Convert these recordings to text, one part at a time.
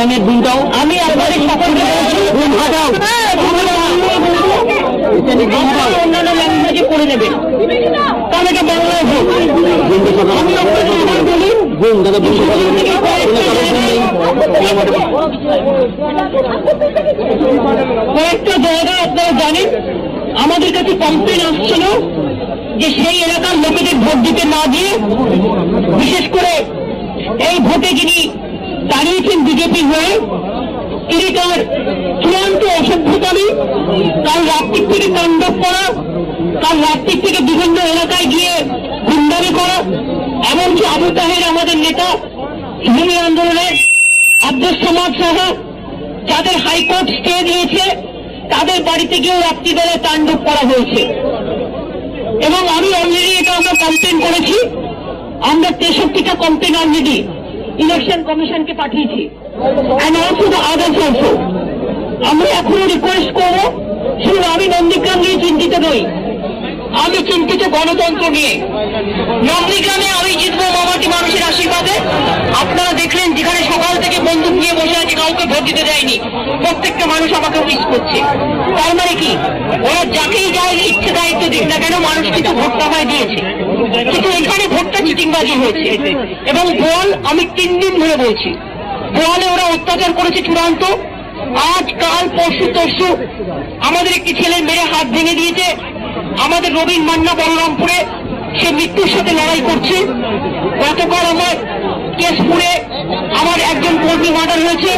সিয়ামের দিনটাও আমি আপনাদের সকলকে ঘুম হাটাও অন্যান্য ল্যাঙ্গুয়েজে করে নেবেন, তাহলে এটা বাংলায় হোক। আমি আপনাদের বলি কয়েকটা জায়গায় আপনারা জানেন আমাদের কাছে কমপ্লেন আসছিল যে সেই এলাকার লোকেদের ভোট দিতে না দিয়ে, বিশেষ করে এই ভোটে যিনি দাঁড়িয়েছেন বিজেপি হয়ে, তিনি তার চূড়ান্ত অসভ্যতামি, কাল রাত্রির থেকে তাণ্ডব করা, কাল রাত্রির থেকে বিভিন্ন এলাকায় গিয়ে গুন্ডামি করা, এমনকি আবু তাহের আমাদের নেতা ভূমি আন্দোলনের আব্দুস সামাদ সহ যাদের হাইকোর্ট স্টে দিয়েছে তাদের বাড়িতে গিয়েও রাত্রিবেলায় তাণ্ডব করা হয়েছে। এবং আমি অলরেডি এটা আমরা কমপ্লেন করেছি, আমরা 63টা কমপ্লেন অলরেডি ইলেকশন কমিশনকে পাঠিয়েছি, and also the others also. আমরা এখনো রিকোয়েস্ট করবো, শুধু আমি নন্দীগ্রাম নিয়ে চিন্তিত নই, আমি চিন্তিত গণতন্ত্র নিয়ে। নন্দীগ্রামে আমি জিতবো মামাটি মানুষের আশীর্বাদে। আপনারা দেখলেন যেখানে সকাল থেকে বন্দুক নিয়ে বসে আছে, কাউকে ভোট দিতে দেয়নি, প্রত্যেকটা মানুষ আমাকে উইশ করছে। তার মানে কি, ওরা যাকেই যায় ইচ্ছে দায়িত্ব দিক না কেন, মানুষ কিন্তু ভোট টাকায় দিয়েছে, কিন্তু এখানে ভোটটা চিটিংবাজি হয়েছে। এবং বোয়াল, আমি 3 দিন ধরে বলছি, বোয়ালে ওরা অত্যাচার করেছে চূড়ান্ত। আজ কাল পরশু তরশু আমাদের একটি ছেলে মেরে হাত ভেঙে দিয়েছে। আমাদের রবীন মান্না বলরামপুরে সে মৃত্যুর সাথে লড়াই করছে। গতকাল আমার কেশপুরে আমার একজন কর্মী মার্ডার হয়েছে।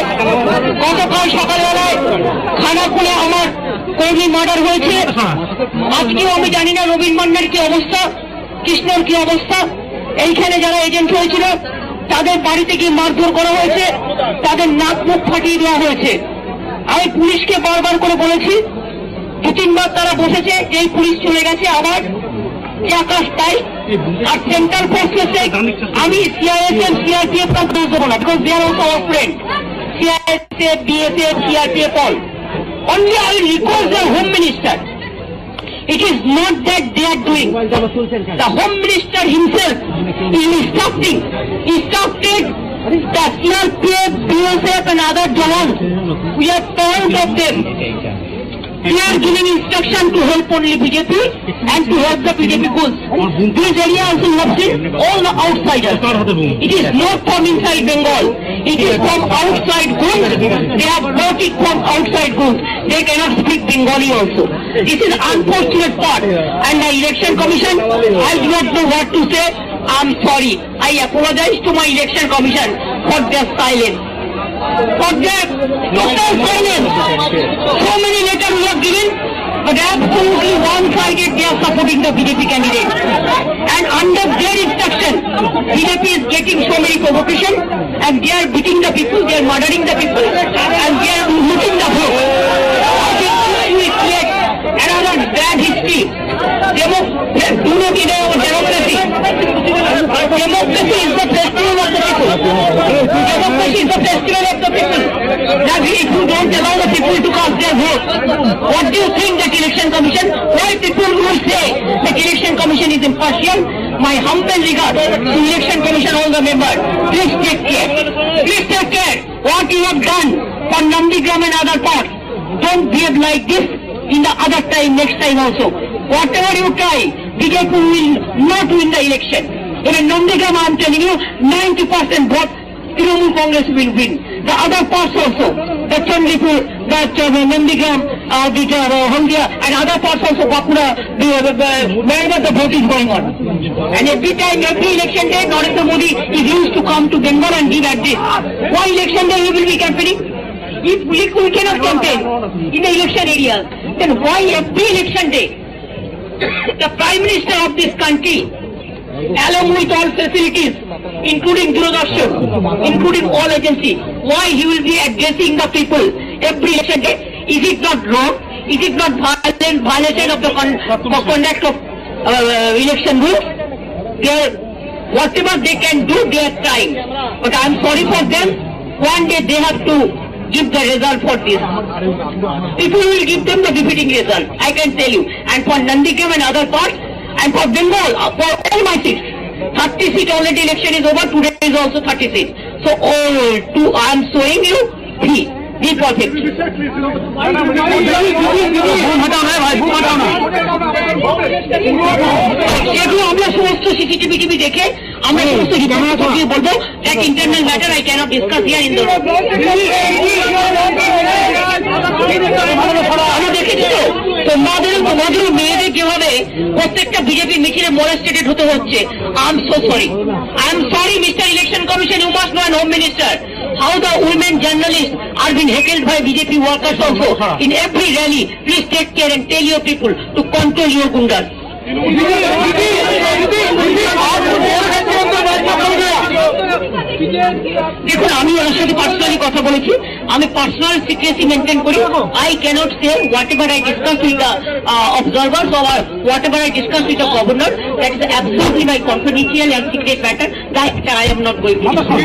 গতকাল সকালবেলায় খানাকুলে আমার কর্মী মার্ডার হয়েছে। আজকেও আমি জানি না রবীন মান্নার কি অবস্থা, কৃষ্ণর কি অবস্থা। এইখানে যারা এজেন্ট হয়েছিল তাদের বাড়িতে গিয়ে মারধর করা হয়েছে, তাদের নাক মুখ ফাটিয়ে দেওয়া হয়েছে। আমি পুলিশকে বারবার করে বলেছি, 2-3 বার তারা বসেছে, এই পুলিশ চলে গেছে আবার আকাশ তাই। আর সেন্ট্রাল ফোর্সেসে আমি সিআইএসএফ সিআরপিএফ কা দোষ দেবো না, because they are also our friend. CISF BSF CRPF all, only I will request the Home Minister. It is not that they are doing. The Home Minister himself is instructed the CRPF, BSF and other jawans. We are proud of them. They are giving instruction to help only BJP and to help the BJP goals. This area also you have seen all the outsiders. It is not from inside Bengal. It is from outside goals. They have brought it from outside goals. They cannot speak Bengali also. This is unfortunate part. And the election commission, I do not know what to say. I'm sorry. I apologize to my election commission for their silence. For their total silence. So many letters we have given, but absolutely one-sided they are supporting the BJP candidate. And under their instruction, BJP is getting so many provocation, and they are beating the people, they are murdering the people, and they are looting the vote. I think we create another bad history. Do not deny our democracy. Democracy is the festival of the people. Democracy is the festival of the people. That if you don't allow the people to cast their vote, what do you think that election commission? Why people will say that election commission is impartial? My humble regard to election commission, all the members. Please take care. Please take care. What you have done for Nandigram and other parts, don't behave like this in the other time, next time also. Whatever you try, BJP will not win the election. In Nandigram, I am telling you, 90% vote, Trinamool Congress will win. The other parts also, the Chandipur, the Nandigram, the Haldia, and other parts also, Bakura, wherever the vote is going on. And every time, every election day, Narendra Modi is used to come to Bengal and give address. Why election day he will be campaigning? If we cannot campaign in the election areas, then why every election day the Prime Minister of this country, along with all facilities, including Doordarshan, including all agencies, why he will be addressing the people every election day? Is it not wrong? Is it not violation of the conduct of election rules? Whatever they can do, they are trying. But I am sorry for them. One day they have to give the result for this. People will give them the defeating result, I can tell you. And for Nandigram and other parts, and for Bengal, for all my seats, 30 seat already election is over, today is also 30 seats. So I am showing you three. Be perfect. এগুলো আমরা সমস্ত CCTV TV দেখে আমরা সমস্ত report বলবো এক internal matter I cannot discuss here in the আমরা দেখেছি তো তোমাদের মেয়েদের কিভাবে প্রত্যেকটা বিজেপি মিছিলে মোলেস্টেড হতে হচ্ছে। I am so sorry, mister election commission, you must know and home minister how the women journalists are being heckled by BJP workers also in every rally. Please take care and tell your people to control your gundas. দেখুন আমি ওনার সাথে personally কথা বলেছি, আমি personal secrecy maintain করি। I cannot say whatever I discuss with the observers or whatever I discuss with the governor, that is absolutely my confidential and secret matter that I am not going to discuss.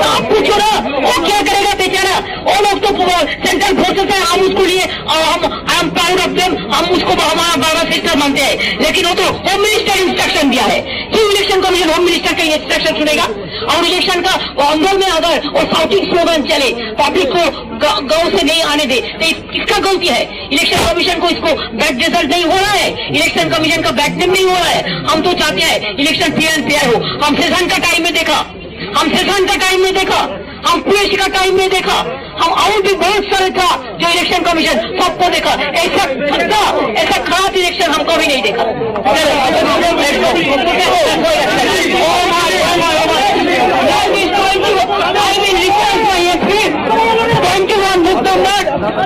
आप पूछो ना वो क्या करेगा बेचारा, वो लोग तो सेंट्रल फोर्सेस है, हम उसको लिए हम I am proud of them, हम उसको हमारा बाबा सिस्टर मानते हैं, लेकिन वो तो होम मिनिस्टर इंस्ट्रक्शन दिया है। क्यों इलेक्शन कमीशन होम मिनिस्टर का इंस्ट्रक्शन सुनेगा? और इलेक्शन का अंदर में अगर वो साउटिंग स्लोगन चले, पब्लिक को गांव से नहीं आने दे, तो किसका गलती है? इलेक्शन कमीशन को इसको बैड रिजल्ट नहीं हो रहा है, इलेक्शन कमीशन का बैड नेम नहीं हो रहा है। हम तो चाहते हैं इलेक्शन फेयर एंड फेयर हो। हम सेशन का टाइम में देखा, हम पुलिस का टाइम में देखा, हम और भी बहुत सारे था जो इलेक्शन कमीशन सबको देखा। ऐसा खराब इलेक्शन हम कभी नहीं देखा।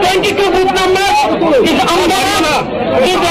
22 booth number is Ambara, is